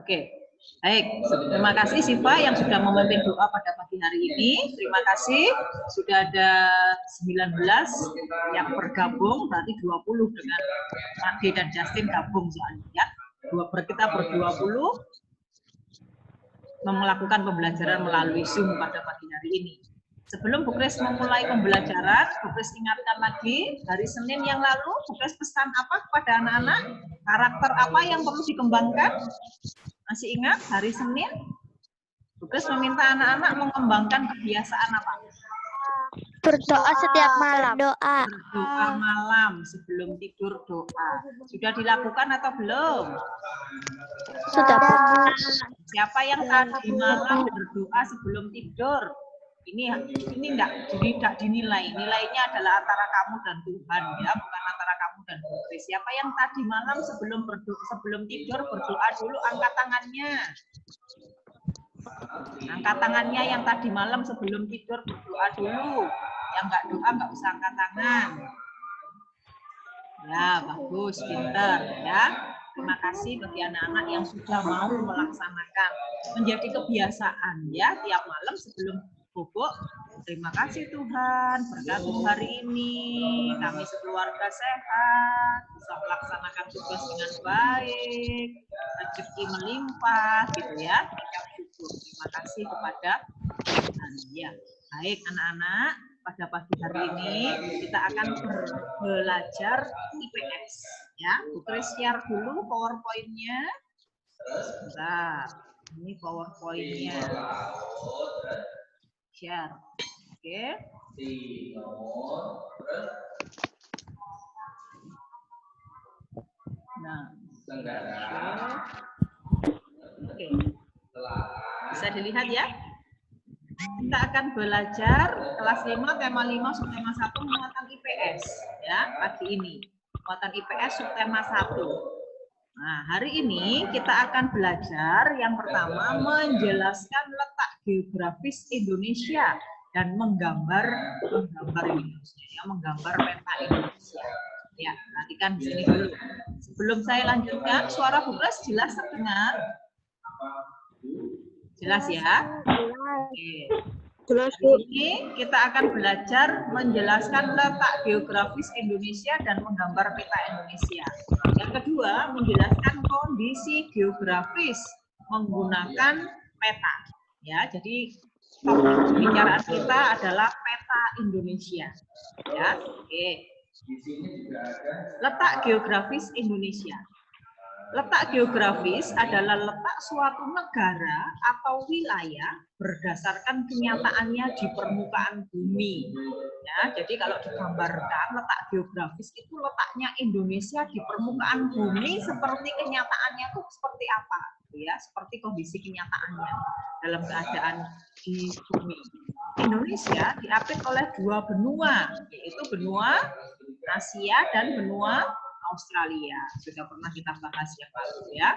Oke. Baik, terima kasih Siva yang sudah memimpin doa pada pagi hari ini. Terima kasih. Sudah ada 19 yang bergabung, berarti 20 dengan Ade dan Justin gabung soalnya ya. Kita ber-20 melakukan pembelajaran melalui Zoom pada pagi hari ini. Sebelum Bu Kris memulai pembelajaran, Bu Kris ingatkan lagi, hari Senin yang lalu, Bu Kris pesan apa kepada anak-anak? Karakter apa yang perlu dikembangkan? Masih ingat hari Senin? Bu Kris meminta anak-anak mengembangkan kebiasaan apa? Berdoa setiap malam. Berdoa malam sebelum tidur doa. Sudah dilakukan atau belum? Sudah. Siapa yang tadi malam berdoa sebelum tidur? Ini tidak dinilai. Nilainya adalah antara kamu dan Tuhan ya, bukan antara kamu dan Putri. Siapa yang tadi malam sebelum tidur berdoa dulu, angkat tangannya. Angkat tangannya yang tadi malam sebelum tidur berdoa dulu. Yang nggak doa nggak usah angkat tangan. Ya, bagus, pintar ya. Terima kasih bagi anak-anak yang sudah mau melaksanakan. Menjadi kebiasaan ya, tiap malam sebelum bobo. Terima kasih Tuhan, berkat hari ini kami sekeluarga sehat, bisa melaksanakan tugas dengan baik, rezeki melimpah, gitu ya. Ucap syukur. Terima kasih kepada Tuhan. Ya, baik anak-anak, pada pagi hari ini kita akan belajar IPS. Ya, Bu Kris share dulu PowerPoint-nya. Sebentar, ini PowerPoint-nya. Share. Oke. Nah, oke. Bisa dilihat ya. Kita akan belajar kelas 5, tema 5, subtema 1, muatan IPS ya, pagi ini. Muatan IPS subtema 1. Nah, hari ini kita akan belajar yang pertama menjelaskan letak geografis Indonesia dan menggambar Indonesia, ya, menggambar peta Indonesia. Ya, perhatikan di sini dulu. Sebelum saya lanjutkan, suara Bu Kris jelas terdengar? Jelas ya? Oke. Jelas, Bu. Ini kita akan belajar menjelaskan letak geografis Indonesia dan menggambar peta Indonesia. Yang kedua, menjelaskan kondisi geografis menggunakan peta. Ya, jadi topik pembicaraan kita adalah peta Indonesia. Ya, oke. Letak geografis Indonesia. Letak geografis adalah letak suatu negara atau wilayah berdasarkan kenyataannya di permukaan bumi. Ya, jadi kalau digambarkan letak geografis itu letaknya Indonesia di permukaan bumi seperti kenyataannya itu seperti apa, ya, seperti kondisi kenyataannya dalam keadaan di bumi. Indonesia diapit oleh dua benua, yaitu benua Asia dan benua Australia. Sudah pernah kita bahas yang lalu ya.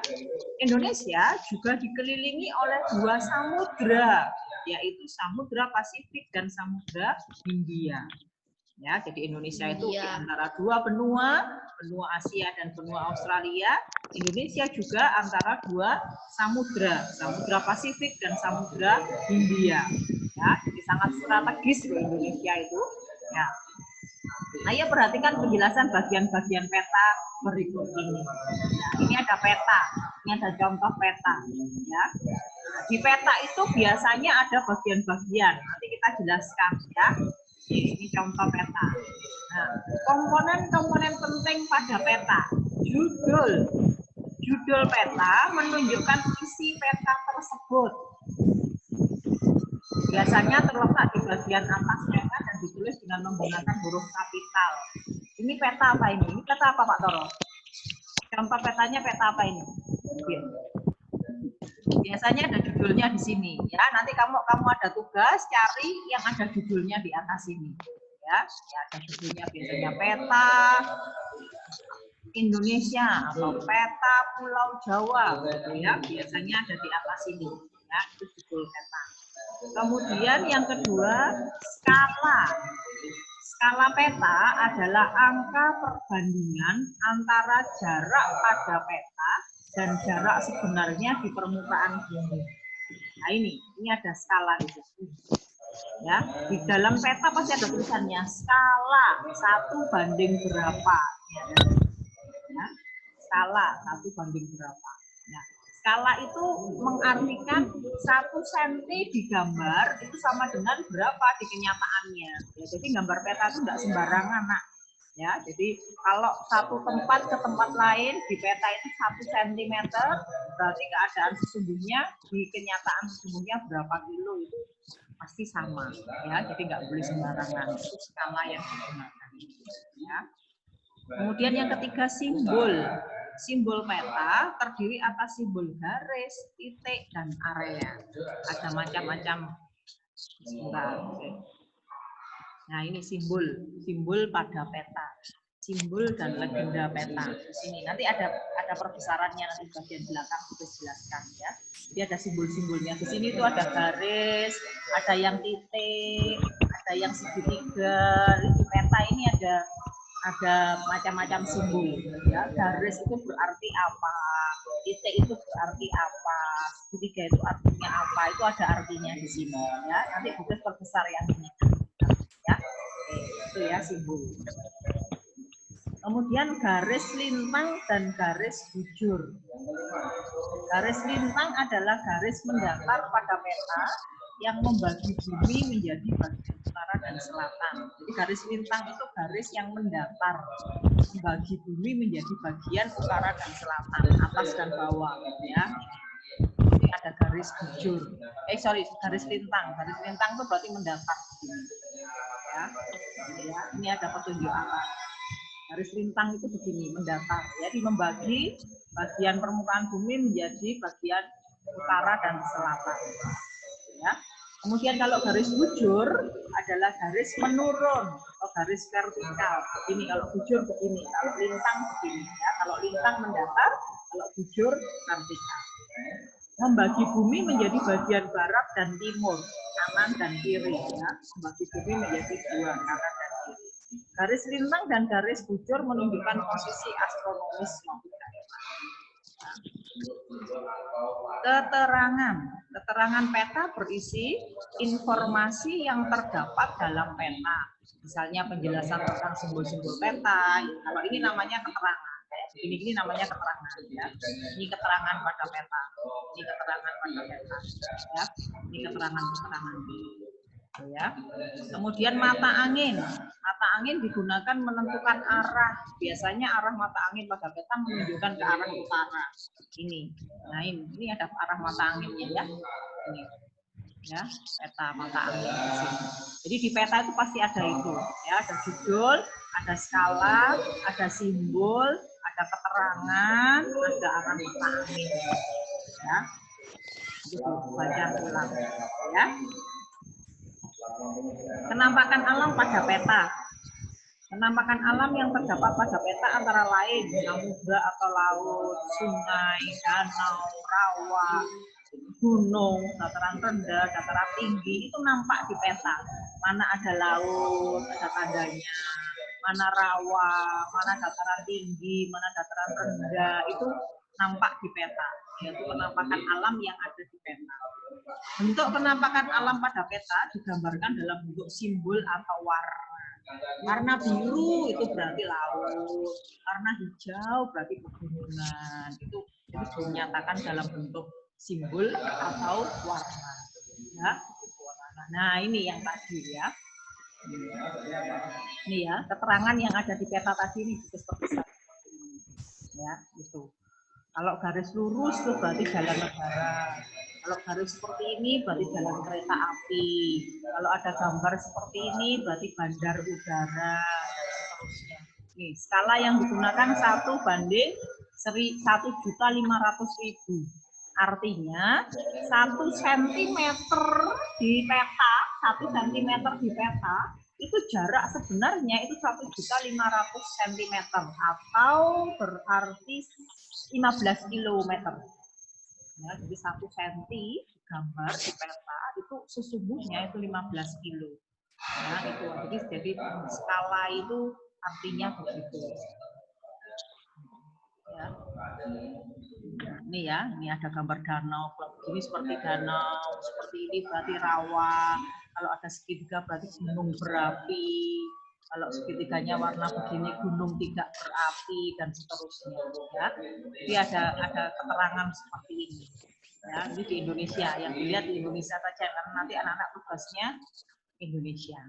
Indonesia juga dikelilingi oleh dua samudra, yaitu Samudra Pasifik dan Samudra Hindia. Ya, jadi Indonesia itu di antara dua benua, benua Asia dan benua Australia. Indonesia juga antara dua samudra, Samudra Pasifik dan Samudra Hindia. Ya, jadi sangat strategis loh Indonesia itu. Ya. Ayo perhatikan penjelasan bagian-bagian peta berikut ini. Nah, ini ada peta, ini ada contoh peta. Ya. Nah, di peta itu biasanya ada bagian-bagian. Nanti kita jelaskan ya. Ini contoh peta. Nah, komponen-komponen penting pada peta. Judul peta menunjukkan isi peta tersebut. Biasanya terletak di bagian atas peta dan ditulis dengan menggunakan huruf kapital. Ini peta apa ini? Ini peta apa Pak Toro? Contoh petanya peta apa ini? Biasanya ada judulnya di sini ya. Nanti kamu ada tugas cari yang ada judulnya di atas ini. Ya, ada judulnya biasanya peta Indonesia atau peta Pulau Jawa gitu ya. Biasanya ada di atas ini. Ya, itu judul peta. Kemudian yang kedua, skala. Skala peta adalah angka perbandingan antara jarak pada peta dan jarak sebenarnya di permukaan bumi. Nah ini ada skala di situ. Ya, di dalam peta pasti ada tulisannya skala 1 banding berapa. Ya, skala 1 banding berapa. Nah, skala itu mengartikan 1 cm digambar itu sama dengan berapa di kenyataannya. Ya, jadi gambar peta itu enggak sembarangan, Nak. Ya, jadi kalau satu tempat ke tempat lain di peta itu 1 cm, berarti keadaan sesungguhnya di kenyataan sesungguhnya berapa kilo itu pasti sama. Ya, jadi nggak boleh sembarangan. Itu skala yang digunakan. Ya. Kemudian yang ketiga simbol. Simbol peta terdiri atas simbol garis, titik, dan area. Ada macam-macam. Nah, ini simbol pada peta. Simbol dan legenda peta. Di sini nanti ada perbesarannya nanti bagian belakang kita jelaskan ya. Jadi ada simbol-simbolnya. Di sini itu ada garis, ada yang titik, ada yang segitiga. Di peta ini ada macam-macam simbol ya. Garis itu berarti apa? Titik itu berarti apa? Segitiga itu artinya apa? Itu ada artinya di sini ya. Nanti kita perbesar yang ini. Ya, itu ya simbol. Kemudian garis lintang dan garis bujur. Garis lintang adalah garis mendatar pada peta yang membagi bumi menjadi bagian utara dan selatan. Jadi garis lintang itu garis yang mendatar, membagi bumi menjadi bagian utara dan selatan, atas dan bawah. Ya. Ini ada garis bujur. Garis lintang. Garis lintang itu berarti mendatar. Ya, ini ada petunjuk arah. Garis lintang itu begini, mendatar. Jadi membagi bagian permukaan bumi menjadi bagian utara dan selatan. Ya. Kemudian kalau garis bujur adalah garis menurun atau garis vertikal. Begini kalau bujur begini, kalau lintang begini. Ya. Kalau lintang mendatar, kalau bujur vertikal. Membagi bumi menjadi bagian barat dan timur, kanan dan kiri. Ya. Membagi bumi menjadi 2, kanan dan kiri. Garis lintang dan garis bujur menunjukkan posisi astronomis. Keterangan peta berisi informasi yang terdapat dalam peta. Misalnya penjelasan tentang simbol-simbol peta. Kalau ini namanya keterangan. Ini namanya keterangan. Ya. Ini keterangan pada peta. Ini keterangan pada peta. Ya. Ini keterangan. Ya. Kemudian mata angin. Mata angin digunakan menentukan arah. Biasanya arah mata angin pada peta menunjukkan ke arah utara. Ini. Nah, ini ada arah mata anginnya ya. Ini. Ya, peta mata angin di sini. Jadi di peta itu pasti ada itu, ya, ada judul, ada skala, ada simbol, ada keterangan, ada arah mata angin. Ya. Itu baca ulang ya. Penampakan alam pada peta. Penampakan alam yang terdapat pada peta antara lain samudra atau laut, sungai, danau, rawa, gunung, dataran rendah, dataran tinggi, itu nampak di peta. Mana ada laut, ada tandanya, mana rawa, mana dataran tinggi, mana dataran rendah, itu nampak di peta. Yaitu penampakan alam yang ada di peta. Bentuk penampakan alam pada peta digambarkan dalam bentuk simbol atau warna. Warna biru itu berarti laut, warna hijau berarti pegunungan. Itu dinyatakan dalam bentuk simbol atau warna. Ya. Nah, ini yang tadi ya. Ini ya, keterangan yang ada di peta tadi ini seperti ini. Ya, itu. Kalau garis lurus itu berarti jalan negara. Kalau garis seperti ini berarti jalan kereta api. Kalau ada gambar seperti ini berarti bandar udara dan seterusnya. Nih, skala yang digunakan 1 banding 1.500.000. Artinya 1 cm di peta, 1 cm di peta itu jarak sebenarnya itu 1.500.000 cm atau berarti 15 km. Ya, jadi 1 cm gambar di peta itu sesungguhnya itu 15 kilo. Ya, itu jadi skala itu artinya begitu. Ya. Ini ya, ini ada gambar danau. Kalau begini seperti danau, seperti ini berarti rawa. Kalau ada segitiga berarti gunung berapi. Kalau segitiganya warna begini gunung tidak berapi dan seterusnya. Ya, jadi ada keterangan seperti ini. Ya, ini di Indonesia. Yang dilihat di Indonesia saja karena nanti anak-anak tugasnya Indonesia.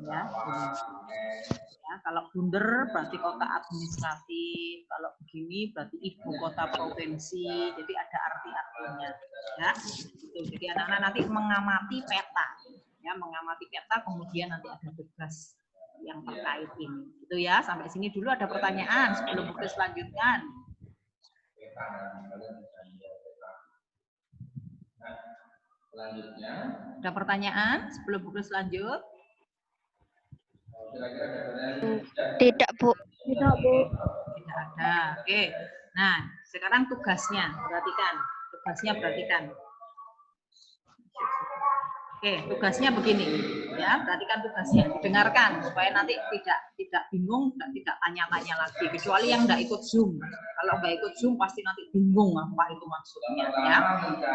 Ya, ya, kalau bunder berarti kota administratif, kalau begini berarti ibu kota provinsi, jadi ada arti-artinya, ya. Jadi anak-anak nanti mengamati peta, ya, mengamati peta, kemudian nanti ada tugas yang terkait ini, itu ya. Sampai sini dulu ada pertanyaan sebelum kita selanjutkan. Ada pertanyaan sebelum buku selanjut? Tidak, Bu. Tidak, Bu. Tidak ada. Oke. Nah, sekarang tugasnya, perhatikan. Tugasnya perhatikan. Oke, tugasnya begini. Ya, perhatikan tugasnya. Dengarkan supaya nanti tidak bingung, tidak tanya-tanya lagi. Kecuali yang nggak ikut Zoom. Kalau nggak ikut Zoom pasti nanti bingung apa itu maksudnya. Ya.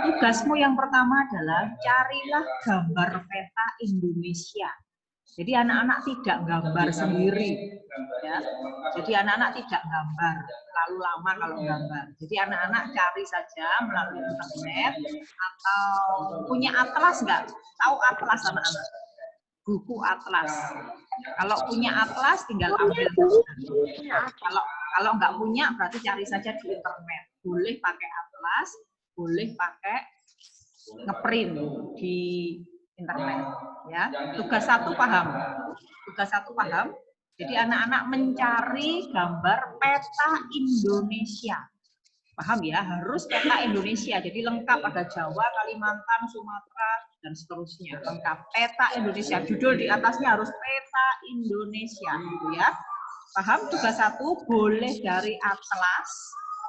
Tugasmu yang pertama adalah carilah gambar peta Indonesia. Jadi anak-anak tidak gambar sendiri, ya. Jadi anak-anak tidak gambar, terlalu lama kalau gambar. Jadi anak-anak cari saja melalui internet atau punya atlas nggak? Tahu atlas anak-anak? Buku atlas. Kalau punya atlas tinggal ambil. Kalau nggak punya berarti cari saja di internet. Boleh pakai atlas, boleh pakai ngeprint di internet, ya. Tugas satu paham? Tugas satu paham? Jadi anak-anak mencari gambar peta Indonesia. Paham ya? Harus peta Indonesia. Jadi lengkap, ada Jawa, Kalimantan, Sumatera, dan seterusnya. Lengkap peta Indonesia. Judul di atasnya harus peta Indonesia, gitu ya. Paham? Tugas satu boleh dari atlas.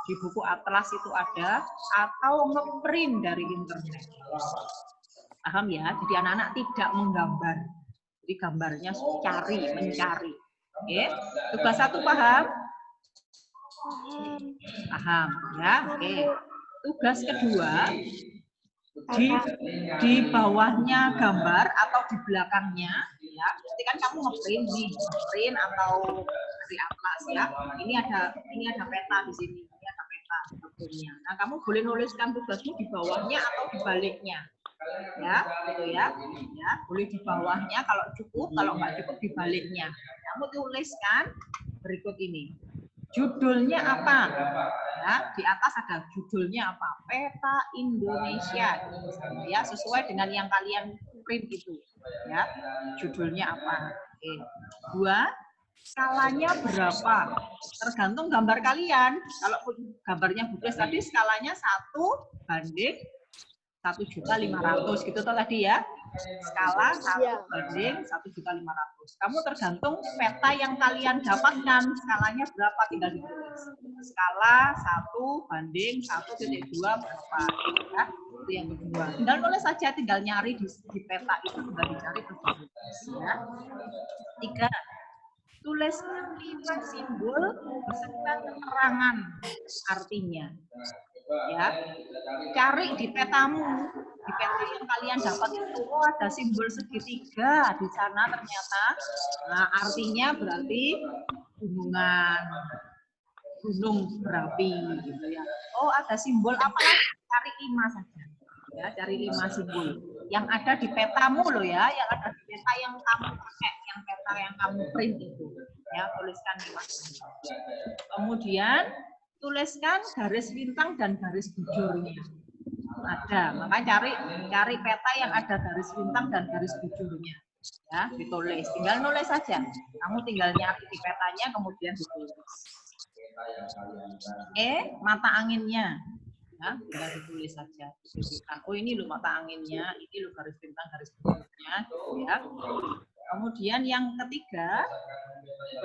Di buku atlas itu ada, atau ngeprint dari internet. Paham ya? Jadi anak-anak tidak menggambar. Jadi gambarnya mencari. Oke. Tugas satu paham? Paham ya? Oke. Tugas kedua, di bawahnya gambar atau di belakangnya, ya. Nanti kan kamu ngeprint nih, ngeprint atau dari atlas ya. Ini ada peta di sini. Ini ada peta sebetulnya. Nah, kamu boleh nuliskan tugasmu di bawahnya atau di baliknya. Ya, gitu ya. Ya, boleh di bawahnya kalau cukup, kalau nggak cukup di baliknya. Kamu tuliskan berikut ini. Judulnya apa? Ya, di atas ada judulnya apa? Peta Indonesia. Ya, sesuai dengan yang kalian print itu. Ya, judulnya apa? Oke. 2, skalanya berapa? Tergantung gambar kalian. Kalau gambarnya Bukles tadi skalanya 1:1.500.000 gitu toh tadi ya. Skala 1:1.500.000. Kamu tergantung peta yang kalian dapatkan, skalanya berapa tinggal ditulis. Skala 1:1.2 berapa ya. Itu yang kedua. Tinggal nulis saja, tinggal nyari di peta itu tinggal dicari terus ya. 3, tuliskan 5 simbol beserta keterangan artinya. Ya, cari di petamu, di peta yang kalian dapat itu ada simbol segitiga di sana ternyata. Nah, artinya berarti gunung berapi gitu ya. Oh, ada simbol apa lagi? Cari 5 saja. Ya, cari 5 simbol yang ada di petamu loh ya, yang ada di peta yang kamu pakai, yang peta yang kamu print itu. Ya, tuliskan 5 simbol. Kemudian tuliskan garis lintang dan garis bujurnya. Ada, maka cari peta yang ada garis lintang dan garis bujurnya. Ya, ditulis. Tinggal nulis saja. Kamu tinggal nyari di petanya kemudian ditulis. Mata anginnya. Ya, tinggal ditulis saja. Oh, ini loh mata anginnya, ini loh garis lintang, garis bujurnya, ya. Kemudian yang ketiga,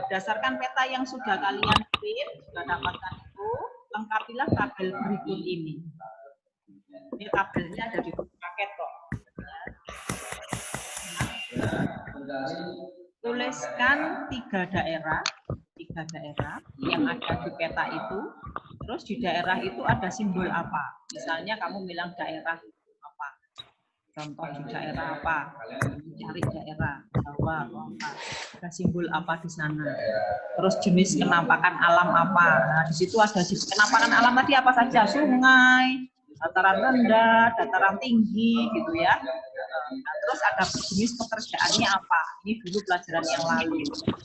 berdasarkan peta yang sudah kalian print, sudah dapatkan itu, lengkapilah tabel berikut ini. Ini tabelnya ada di paket kok. Ya. Tuliskan 3 daerah 3 daerah yang ada di peta itu. Terus di daerah itu ada simbol apa? Misalnya kamu bilang daerah apa? Contoh di daerah apa? Cari daerah Jawa atau apa? Ada simbol apa di sana? Terus jenis penampakan alam apa? Nah, di situ ada penampakan alam tadi apa saja? Sungai, dataran rendah, dataran tinggi, gitu ya. Nah, terus ada jenis pekerjaannya apa? Ini dulu pelajaran yang lalu.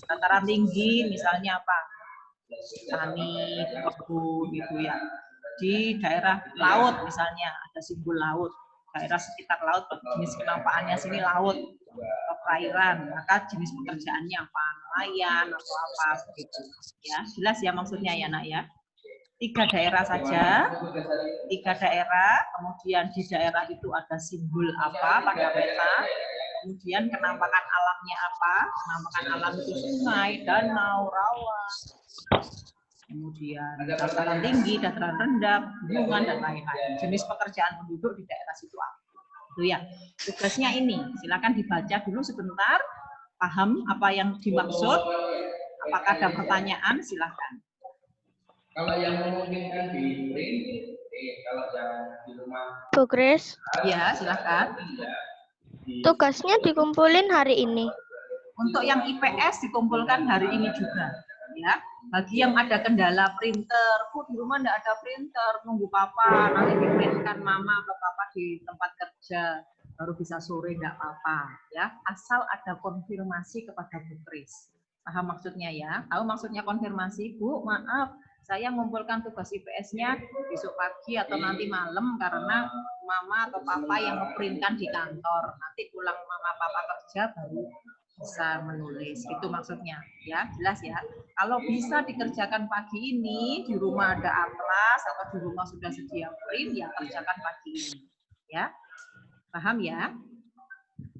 Dataran tinggi misalnya apa? Tani, kebun, gitu ya. Di daerah laut misalnya ada simbol laut. Daerah sekitar laut, jenis penampakannya sini laut, perairan, maka jenis pekerjaannya apa? Nelayan atau apa begitu. Ya, jelas ya maksudnya ya, Nak ya. 3 daerah saja, 3 daerah, kemudian di daerah itu ada simbol apa pada peta, kemudian penampakan alamnya apa, penampakan alam itu sungai, danau, rawa, kemudian dataran tinggi, dataran rendah, gunungan, dan lain-lain. Jenis pekerjaan penduduk di daerah situ apa. Itu ya, tugasnya ini, silakan dibaca dulu sebentar, paham apa yang dimaksud, apakah ada pertanyaan, silakan. Kalau yang memungkinkan di print, kalau yang di rumah. Bu Grace, Ya, silakan. tugasnya dikumpulin hari ini. Untuk yang IPS dikumpulkan hari ini juga. Ya, bagi yang ada kendala printer, di rumah enggak ada printer, nunggu papa, nanti diprintkan mama atau papa di tempat kerja, baru bisa sore enggak apa-apa. Ya, asal ada konfirmasi kepada Bu Kris. Paham maksudnya ya? Tahu maksudnya konfirmasi, Bu? Maaf, saya mengumpulkan tugas IPS-nya besok pagi atau nanti malam karena mama atau papa yang memprintkan di kantor. Nanti pulang mama papa kerja baru bisa menulis. Itu maksudnya. Ya, jelas ya. Kalau bisa dikerjakan pagi ini, di rumah ada atlas atau di rumah sudah sedia print, ya kerjakan pagi ini. Ya. Paham ya?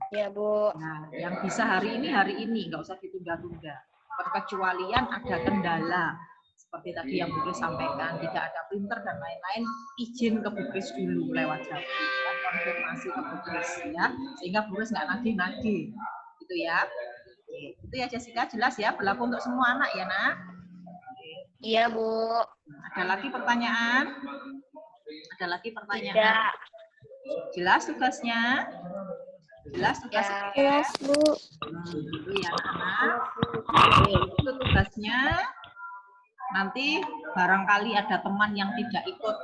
Ya, Bu. Nah, yang bisa hari ini, nggak usah ditunda-tunda. Perkecualian ada kendala. Seperti tadi yang Bu Kris sampaikan, tidak ada printer dan lain-lain, izin ke Bu Kris dulu lewat jauh, dan konfirmasi ke Bu Kris ya, sehingga Bu Kris nggak nagih-nagih, gitu ya. Oke. Itu ya Jessica, jelas ya, berlaku untuk semua anak ya Nak. Iya, Bu. Ada lagi pertanyaan? Ada lagi pertanyaan? Tidak. Jelas tugasnya? Jelas tugasnya? Jelas, Bu. Itu ya anak-anak. Itu tugasnya. Nanti barangkali ada teman yang tidak ikut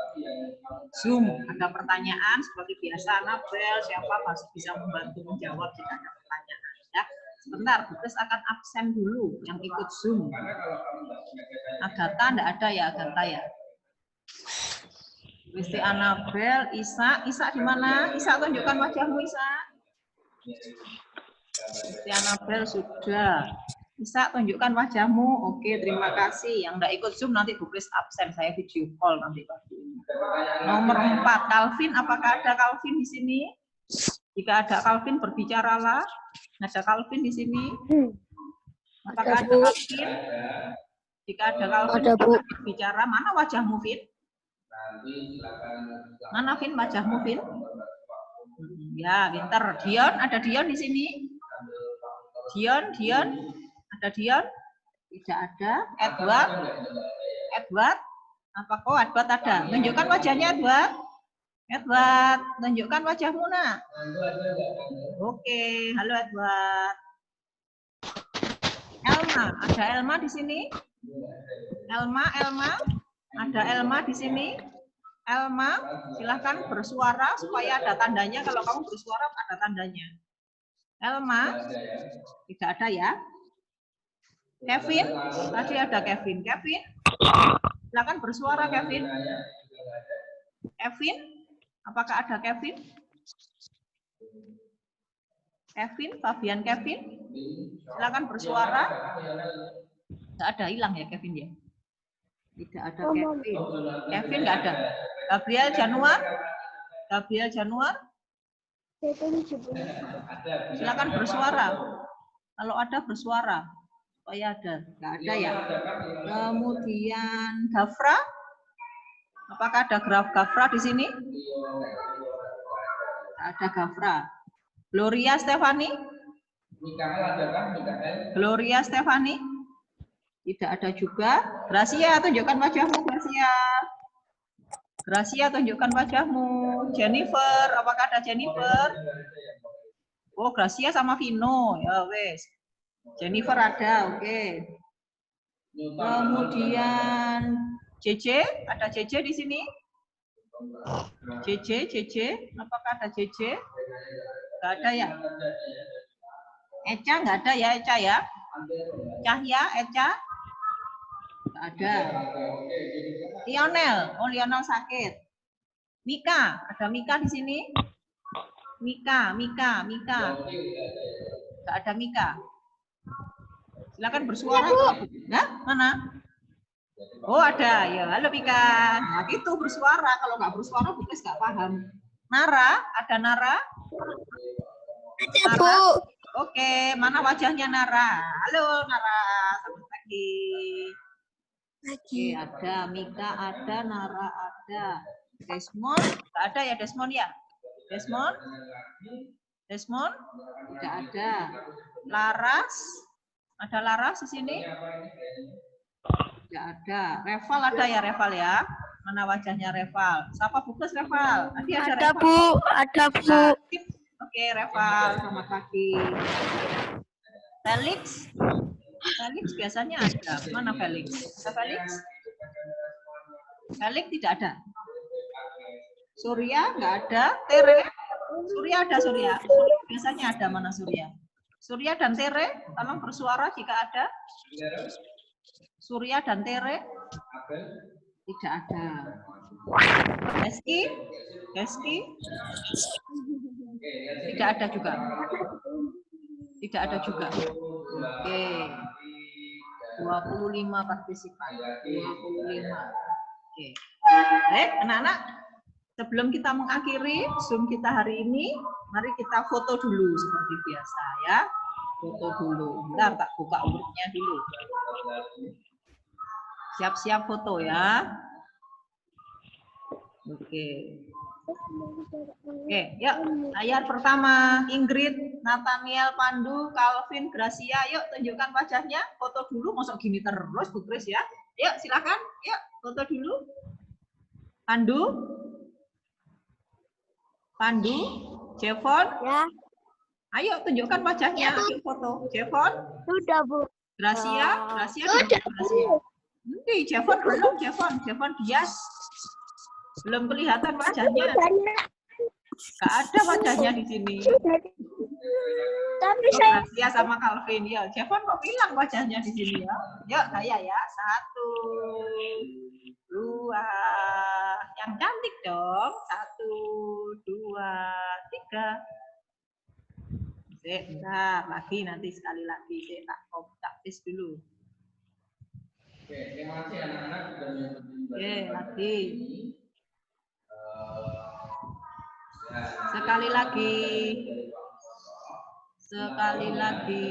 Zoom, ada pertanyaan seperti biasa, Nabel, siapa masih bisa membantu menjawab jika ada pertanyaan. Ya, sebentar, Bu Kris akan absen dulu yang ikut Zoom. Agatha enggak ada ya, Agatha ya. Kristi Anabel, Isa di mana? Isa, tunjukkan wajahmu, Isa. Kristi Anabel sudah. Bisa tunjukkan wajahmu. Oke, terima kasih. Yang enggak ikut Zoom nanti Bu Kris absen, saya video call nanti pagi ini. Nomor 4, Calvin, apakah ada Calvin di sini? Jika ada Calvin, berbicaralah. Ada Calvin di sini? Apakah ada Calvin? Jika ada Calvin, berbicara. Mana wajahmu, Vin? Mana Vin wajahmu, Vin? Ya, pintar. Dion, ada Dion di sini? Dion? Ada Dion? Tidak ada. Edward? Apa kok Edward ada? Tunjukkan wajahnya, Edward. Edward, tunjukkan wajahmu, Nak. Oke, halo Edward. Elma, ada Elma di sini? Elma? Ada Elma di sini? Elma, silahkan bersuara supaya ada tandanya. Kalau kamu bersuara, ada tandanya. Elma? Tidak ada ya? Kevin? Tadi ada Kevin. Kevin? Silakan bersuara, Kevin. Kevin? Apakah ada Kevin? Kevin? Fabian Kevin? Silakan bersuara. Tidak ada, hilang ya Kevin ya? Tidak ada Kevin. Kevin nggak ada. Gabriel Januar? Gabriel Januar? Silakan bersuara. Kalau ada bersuara. Supaya ada. Nggak ada ya. Kemudian Gafra? Apakah ada Gafra di sini? Nggak ada Gafra. Gloria Stefani? Gloria Stefani? Tidak ada juga. Gracia, tunjukkan wajahmu, Gracia. Gracia, tunjukkan wajahmu. Jennifer, apakah ada Jennifer? Oh, Gracia sama Vino. Ya, wes. Jennifer ada, oke. Kemudian JJ, ada JJ di sini? JJ, apakah ada JJ? Nggak ada ya? Eca nggak ada ya, Eca ya? Cahya, Eca? Nggak ada. Lionel, oh Lionel sakit. Mika, ada Mika di sini? Mika. Nggak ada Mika. Silakan bersuara. Nah, mana? Oh ada, ya halo Mika. Nah gitu bersuara, kalau nggak bersuara Bukis nggak paham. Nara, ada Nara? Ada, Bu. Oke, mana wajahnya Nara? Halo Nara, selamat pagi. Oke, ada Mika, ada Nara, ada Desmond, nggak ada ya Desmond ya? Desmond? Tidak ada. Laras, ada Laras di sini? Tidak ada. Reval ada ya Reval ya? Mana wajahnya Reval? Siapa Bukis Reval? Tadi ada Ada, Reval. Bu. Ada, Bu. Oke, Reval, selamat pagi. Felix? Felix biasanya ada. Mana Felix? Ada Felix? Felix tidak ada. Surya nggak ada. Tere? Surya ada Surya. Surya biasanya ada. Mana Surya? Surya dan Tere, tolong bersuara jika ada. Surya dan Tere? Tidak ada. Eski? Tidak ada juga. Tidak ada juga. Oke. 25 partisipan. 25. Oke. Baik, anak-anak. Sebelum kita mengakhiri Zoom kita hari ini, mari kita foto dulu seperti biasa ya. Foto dulu. Bentar, tak buka urutnya dulu. Siap-siap foto ya. Oke. Oke, yuk. Layar pertama, Ingrid, Nathaniel, Pandu, Calvin, Gracia. Yuk, tunjukkan wajahnya. Foto dulu, masuk gini terus, Bu Kris ya. Yuk, silakan. Yuk, foto dulu. Pandu, Jevon. Ya. Ayo, tunjukkan wajahnya. Ayo foto. Jevon. Sudah, Bu. Gracia. Sudah, Gracia. Nanti, Jevon belum. Jevon bias. Belum kelihatan wajahnya. Nggak ada wajahnya di sini. Tapi Oh, Gracia sama Calvin ya. Jevon kok bilang wajahnya di sini ya? Yuk, saya ya. 1, 2. Yang cantik dong. 1, 2, 3. Bentar lagi, nanti sekali lagi. Saya tak tes dulu. Oke, terima kasih anak-anak sudah mengikuti Oke, lagi. Ya, Sekali lagi. Sekali lagi.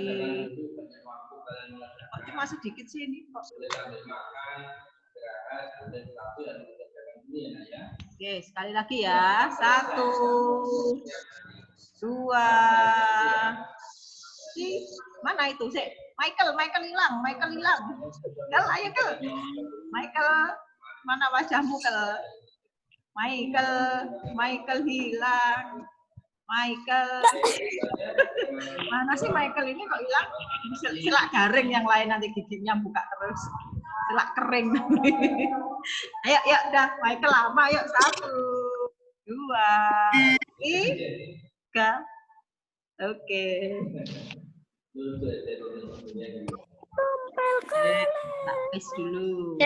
Oh, cuma sedikit sih ini kok. Oke, sekali lagi ya. 1, 2. Mana itu sih? Michael hilang. Kel, ayo Kel. Michael, mana wajahmu Kel? Michael hilang. Mana sih Michael ini kok hilang? Silak garing yang lain nanti giginya buka terus. Silak kering. Ayo, udah Michael lama, yuk 1, 2, 3. Oke. Tak tes dulu.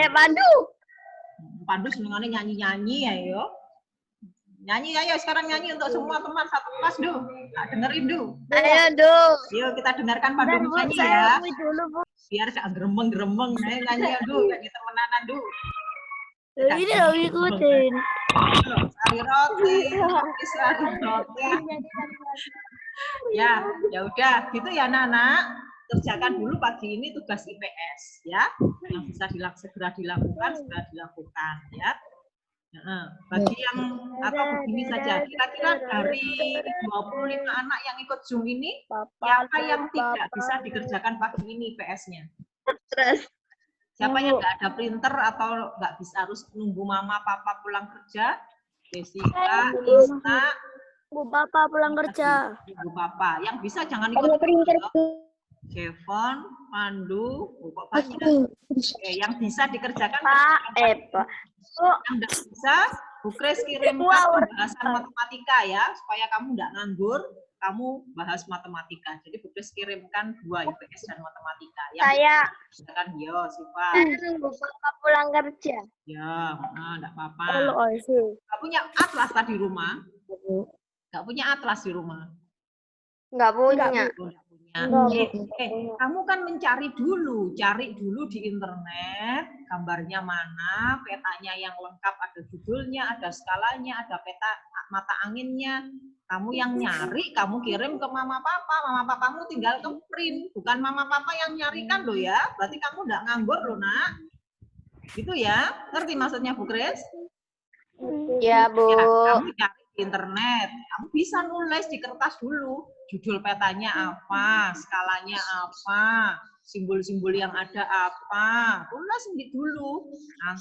Pandu senengannya nyanyi-nyanyi ayo. Nyanyi ayo sekarang nyanyi untuk semua teman satu kelas Du. Tak dengerin Du. Ayo, Du. Yuk kita dengarkan Pandu nyanyi ya. Biar gak geremeng-geremeng. Ayo nyanyi ya Du, jadi temenanan Du. Ini lo ikutin. Sari roti. Ya udah gitu ya anak-anak. Kerjakan dulu pagi ini tugas IPS ya, yang bisa segera dilakukan ya. Bagi yang atau begini saja, kira-kira dari 25 anak yang ikut Zoom ini, siapa yang tidak bisa dikerjakan pagi ini IPS-nya? Siapa yang nggak ada printer atau nggak bisa harus nunggu mama papa pulang kerja? Jessica, Isna, Bu Papa pulang kerja. Ibu papa. Yang bisa jangan ikut Kevon, Pandu, kok banyak. Oke, yang bisa dikerjakan Pak, Pak. Oh, yang nggak bisa, Bu Kris kirimkan pembahasan matematika ya, supaya kamu nggak nganggur, kamu bahas matematika. Jadi Bu Kris kirimkan 2 IPS dan matematika. Yang saya kan yo, Siva. Bu Papa pulang kerja. Ya, nggak apa-apa. Nggak punya atlas tadi di rumah? Nggak punya atlas di rumah? Nggak punya. Nggak punya. Kamu kan mencari dulu, cari dulu di internet, gambarnya mana, petanya yang lengkap, ada judulnya, ada skalanya, ada peta mata anginnya. Kamu yang nyari, kamu kirim ke mama papamu tinggal ke print, bukan mama papa yang nyarikan loh ya. Berarti kamu nggak nganggur loh nak. Gitu ya, ngerti maksudnya Bu Kris? Ya Bu. Ya, kamu cari di internet, kamu bisa nulis di kertas dulu. Judul petanya apa, skalanya apa, simbol-simbol yang ada apa, tulis dulu. Nah,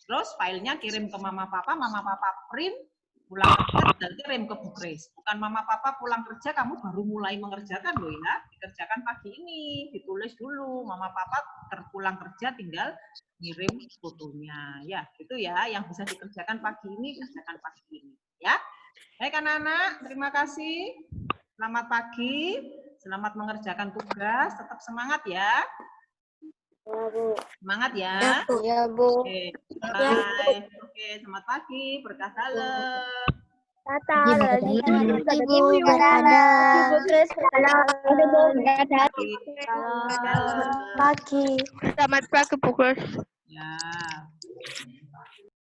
terus filenya kirim ke mama papa print, pulang kerja dan kirim ke Bu Kris. Bukan mama papa pulang kerja kamu baru mulai mengerjakan loh ya, dikerjakan pagi ini, ditulis dulu. Mama papa pulang kerja tinggal ngirim fotonya, ya gitu ya. Yang bisa dikerjakan pagi ini, kerjakan pagi ini, ya. Baik anak-anak, terima kasih. Selamat pagi, selamat mengerjakan tugas, tetap semangat ya. Semangat ya. Ya Bu. Oke, bye. Oke, selamat pagi, berkah dalam. Ibu Kris Dalam. pagi. Selamat pagi Bu Kris. Ya.